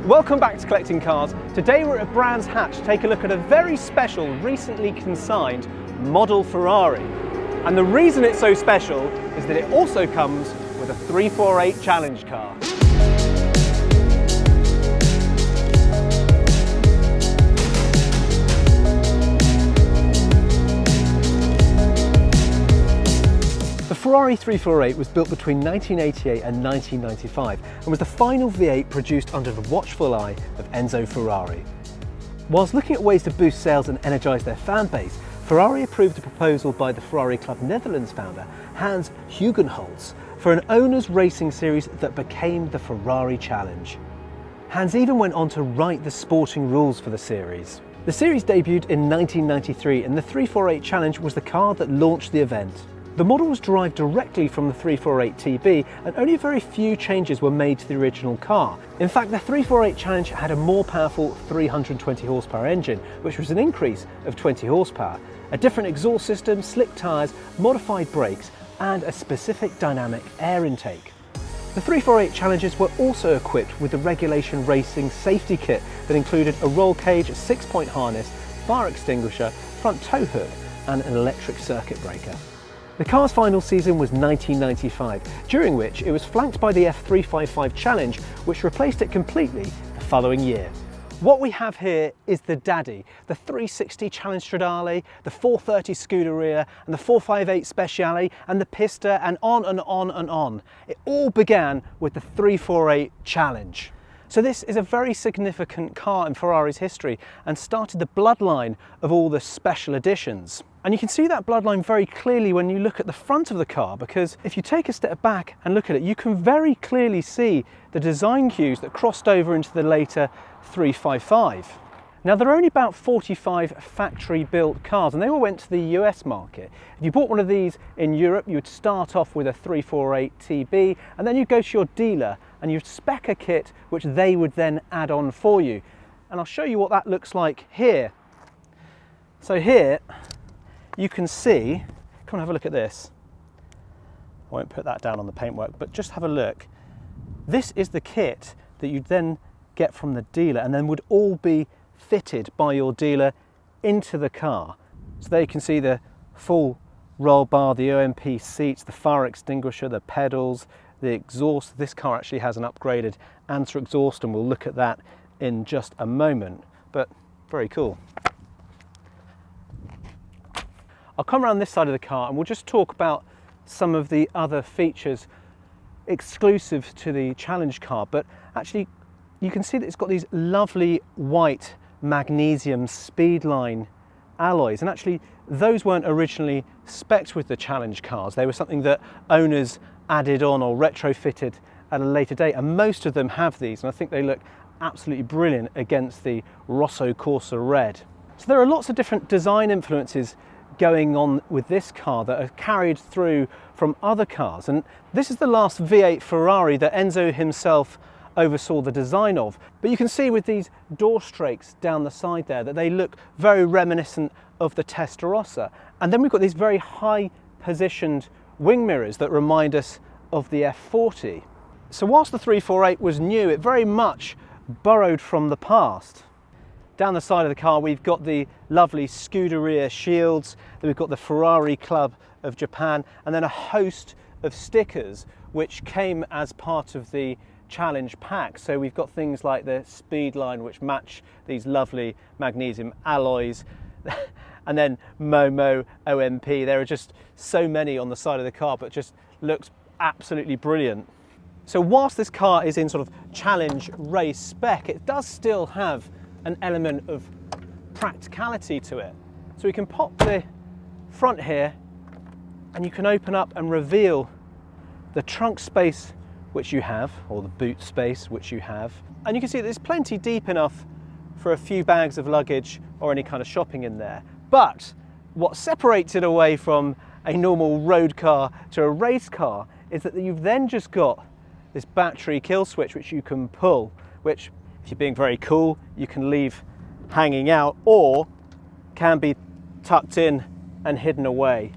Welcome back to Collecting Cars. Today we're at Brands Hatch to take a look at a very special, recently consigned model Ferrari. And the reason it's so special is that it also comes with a 348 Challenge car. The Ferrari 348 was built between 1988 and 1995 and was the final V8 produced under the watchful eye of Enzo Ferrari. Whilst looking at ways to boost sales and energise their fan base, Ferrari approved a proposal by the Ferrari Club Netherlands founder Hans Hugenholtz for an owners racing series that became the Ferrari Challenge. Hans even went on to write the sporting rules for the series. The series debuted in 1993 and the 348 Challenge was the car that launched the event. The model was derived directly from the 348 TB and only a very few changes were made to the original car. In fact, the 348 Challenge had a more powerful 320 horsepower engine, which was an increase of 20 horsepower, a different exhaust system, slick tyres, modified brakes and a specific dynamic air intake. The 348 Challengers were also equipped with the regulation racing safety kit that included a roll cage, a 6-point harness, fire extinguisher, front tow hook and an electric circuit breaker. The car's final season was 1995, during which it was flanked by the F355 Challenge, which replaced it completely the following year. What we have here is the daddy, the 360 Challenge Stradale, the 430 Scuderia and the 458 Speciale and the Pista and on and on and on. It all began with the 348 Challenge. So this is a very significant car in Ferrari's history and started the bloodline of all the special editions. And you can see that bloodline very clearly when you look at the front of the car, because if you take a step back and look at it, you can very clearly see the design cues that crossed over into the later 355. Now there are only about 45 factory built cars and they all went to the US market. If you bought one of these in Europe, you would start off with a 348 TB and then you'd go to your dealer and you'd spec a kit which they would then add on for you. And I'll show you what that looks like here. So here you can see, come and have a look at this. I won't put that down on the paintwork, but just have a look. This is the kit that you'd then get from the dealer and then would all be fitted by your dealer into the car. So there you can see the full roll bar, the OMP seats, the fire extinguisher, the pedals, the exhaust. This car actually has an upgraded Ansa exhaust and we'll look at that in just a moment, but very cool. I'll come around this side of the car and we'll just talk about some of the other features exclusive to the Challenge car, but actually you can see that it's got these lovely white magnesium Speedline alloys, and actually those weren't originally spec'd with the Challenge cars. They were something that owners added on or retrofitted at a later date, and most of them have these, and I think they look absolutely brilliant against the Rosso Corsa red. So there are lots of different design influences going on with this car that are carried through from other cars, and this is the last V8 Ferrari that Enzo himself oversaw the design of. But you can see with these door strakes down the side there that they look very reminiscent of the Testarossa. And then we've got these very high positioned wing mirrors that remind us of the F40. So whilst the 348 was new, it very much borrowed from the past. Down the side of the car we've got the lovely Scuderia shields, then we've got the Ferrari Club of Japan, and then a host of stickers which came as part of the Challenge pack. So we've got things like the Speedline which match these lovely magnesium alloys and then Momo, OMP. There are just so many on the side of the car, but just looks absolutely brilliant. So whilst this car is in sort of Challenge race spec, it does still have an element of practicality to it. So we can pop the front here and you can open up and reveal the trunk space which you have, or the boot space which you have. And you can see that it's plenty deep enough for a few bags of luggage or any kind of shopping in there. But what separates it away from a normal road car to a race car is that you've then just got this battery kill switch which you can pull, which if you're being very cool, you can leave hanging out or can be tucked in and hidden away.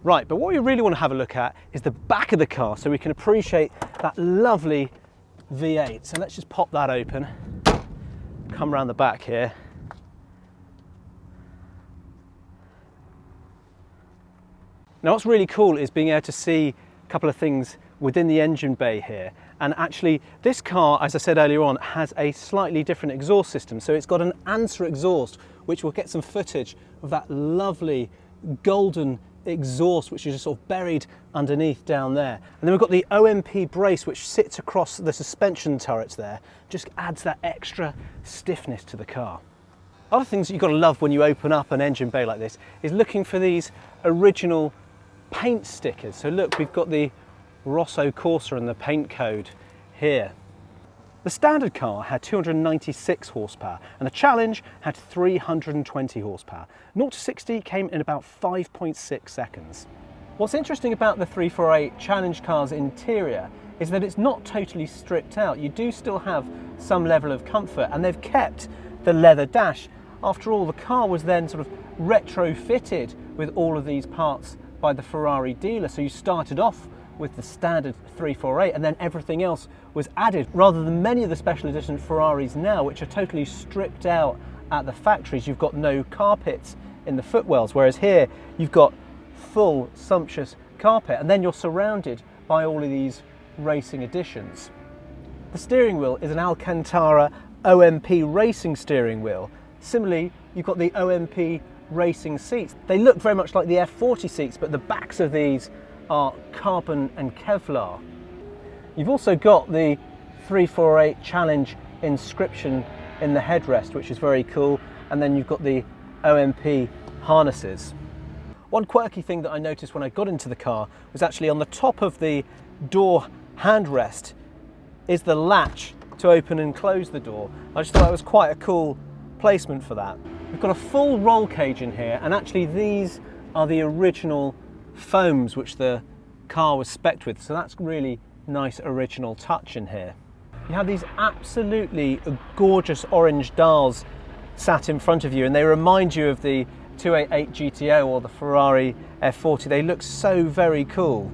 Right, but what we really want to have a look at is the back of the car so we can appreciate that lovely V8. So let's just pop that open, come around the back here. Now what's really cool is being able to see a couple of things within the engine bay here. And actually this car, as I said earlier on, has a slightly different exhaust system. So it's got an Ansa exhaust, which will get some footage of that lovely golden exhaust, which is just sort of buried underneath down there. And then we've got the OMP brace, which sits across the suspension turrets there, just adds that extra stiffness to the car. Other things that you've got to love when you open up an engine bay like this is looking for these original paint stickers. So look, we've got the Rosso Corsa and the paint code here. The standard car had 296 horsepower and the Challenge had 320 horsepower. 0 to 60 came in about 5.6 seconds. What's interesting about the 348 Challenge car's interior is that it's not totally stripped out. You do still have some level of comfort, and they've kept the leather dash. After all, the car was then sort of retrofitted with all of these parts by the Ferrari dealer. So you started off with the standard 348 and then everything else was added, rather than many of the special edition Ferraris now, which are totally stripped out at the factories. You've got no carpets in the footwells, whereas here you've got full sumptuous carpet, and then you're surrounded by all of these racing additions. The steering wheel is an Alcantara OMP racing steering wheel. Similarly, you've got the OMP racing seats. They look very much like the F40 seats, but the backs of these are carbon and Kevlar. You've also got the 348 Challenge inscription in the headrest, which is very cool, and then you've got the OMP harnesses. One quirky thing that I noticed when I got into the car was actually on the top of the door handrest is the latch to open and close the door. I just thought that was quite a cool placement for that. We've got a full roll cage in here, and actually these are the original foams which the car was spec'd with, so that's really nice original touch in here. You have these absolutely gorgeous orange dials sat in front of you, and they remind you of the 288 GTO or the Ferrari F40. They look so very cool.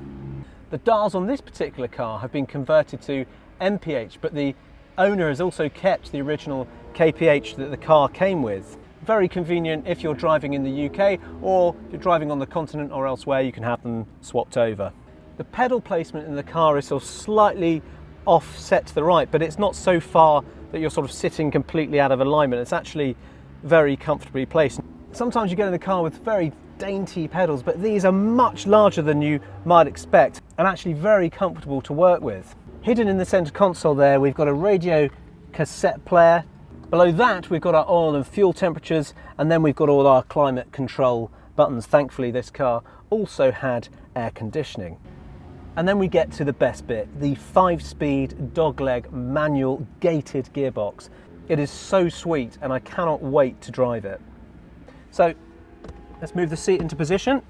The dials on this particular car have been converted to MPH, but the owner has also kept the original KPH that the car came with. Very convenient if you're driving in the UK, or if you're driving on the continent or elsewhere, you can have them swapped over. The pedal placement in the car is sort of slightly offset to the right, but it's not so far that you're sort of sitting completely out of alignment. It's actually very comfortably placed. Sometimes you get in the car with very dainty pedals, but these are much larger than you might expect and actually very comfortable to work with. Hidden in the center console there, we've got a radio cassette player. Below that, we've got our oil and fuel temperatures, and then we've got all our climate control buttons. Thankfully, this car also had air conditioning. And then we get to the best bit, the 5-speed dogleg manual gated gearbox. It is so sweet, and I cannot wait to drive it. So let's move the seat into position.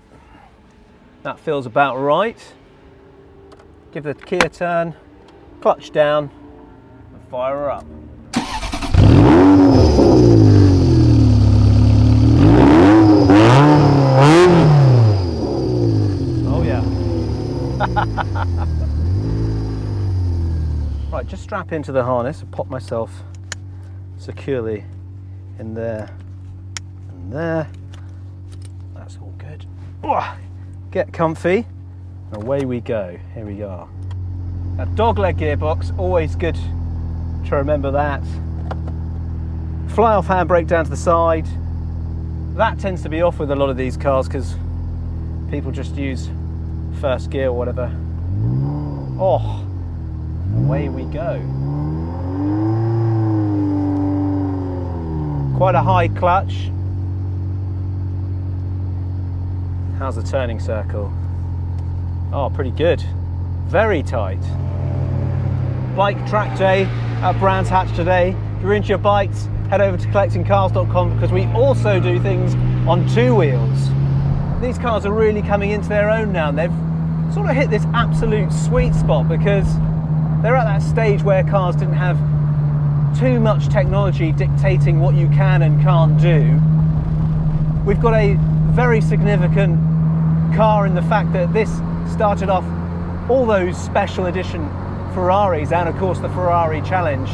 That feels about right. Give the key a turn, clutch down, and fire her up. Oh yeah. Right, just strap into the harness and pop myself securely in there and there. That's all good. Get comfy, and away we go. Here we are. A dogleg gearbox, always good to remember that. Fly off handbrake down to the side. That tends to be off with a lot of these cars because people just use first gear or whatever. Oh, away we go. Quite a high clutch. How's the turning circle? Oh, pretty good. Very tight. Bike track day at Brands Hatch today. If you're into your bikes, head over to collectingcars.com because we also do things on two wheels. These cars are really coming into their own now, and they've sort of hit this absolute sweet spot because they're at that stage where cars didn't have too much technology dictating what you can and can't do. We've got a very significant car in the fact that this started off all those special edition Ferraris and of course the Ferrari Challenge.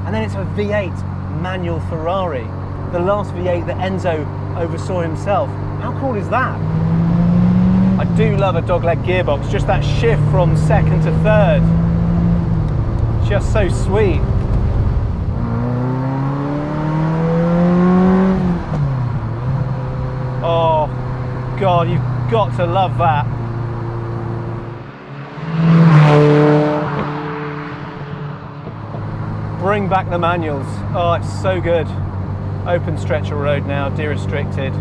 And then it's a V8 manual Ferrari, the last V8 that Enzo oversaw himself. How cool is that? I do love a dogleg gearbox, just that shift from second to third. Just so sweet. Oh God, you've got to love that. Bring back the manuals. Oh, it's so good. Open stretch of road now, de-restricted.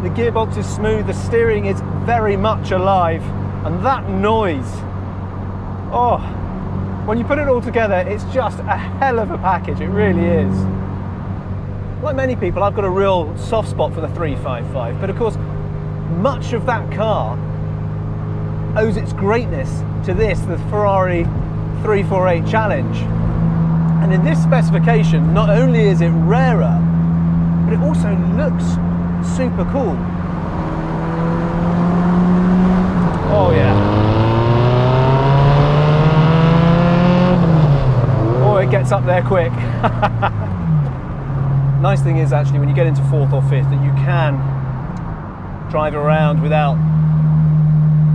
The gearbox is smooth, the steering is very much alive, and that noise, oh, when you put it all together, it's just a hell of a package, it really is. Like many people, I've got a real soft spot for the 355, but of course, much of that car owes its greatness to this, the Ferrari 348 Challenge. And in this specification, not only is it rarer, but it also looks super cool. Oh yeah. Oh, it gets up there quick. Nice thing is actually when you get into fourth or fifth that you can drive around without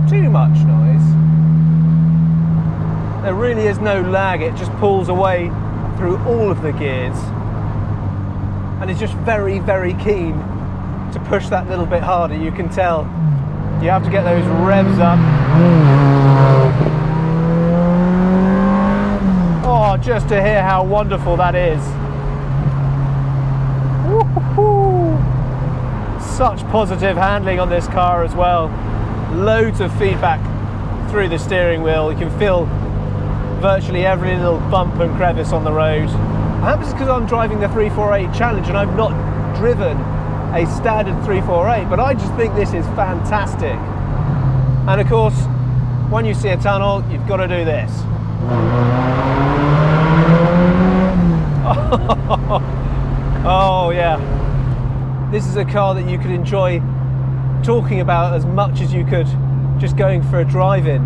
too much noise. There really is no lag, it just pulls away through all of the gears and it's just very, very keen to push that little bit harder. You can tell you have to get those revs up. Oh, just to hear how wonderful that is. Woo-hoo-hoo. Such positive handling on this car as well. Loads of feedback through the steering wheel. You can feel virtually every little bump and crevice on the road. Perhaps it's because I'm driving the 348 Challenge and I've not driven a standard 348, but I just think this is fantastic. And of course, when you see a tunnel, you've got to do this. Oh yeah. This is a car that you could enjoy talking about as much as you could just going for a drive-in.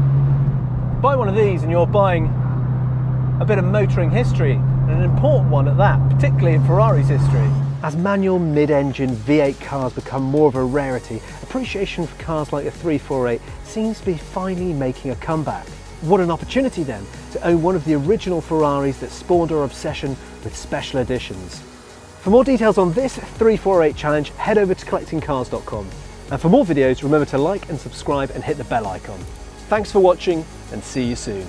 Buy one of these and you're buying a bit of motoring history, and an important one at that, particularly in Ferrari's history. As manual mid-engine V8 cars become more of a rarity, appreciation for cars like the 348 seems to be finally making a comeback. What an opportunity then to own one of the original Ferraris that spawned our obsession with special editions. For more details on this 348 Challenge, head over to collectingcars.com. And for more videos, remember to like and subscribe and hit the bell icon. Thanks for watching and see you soon.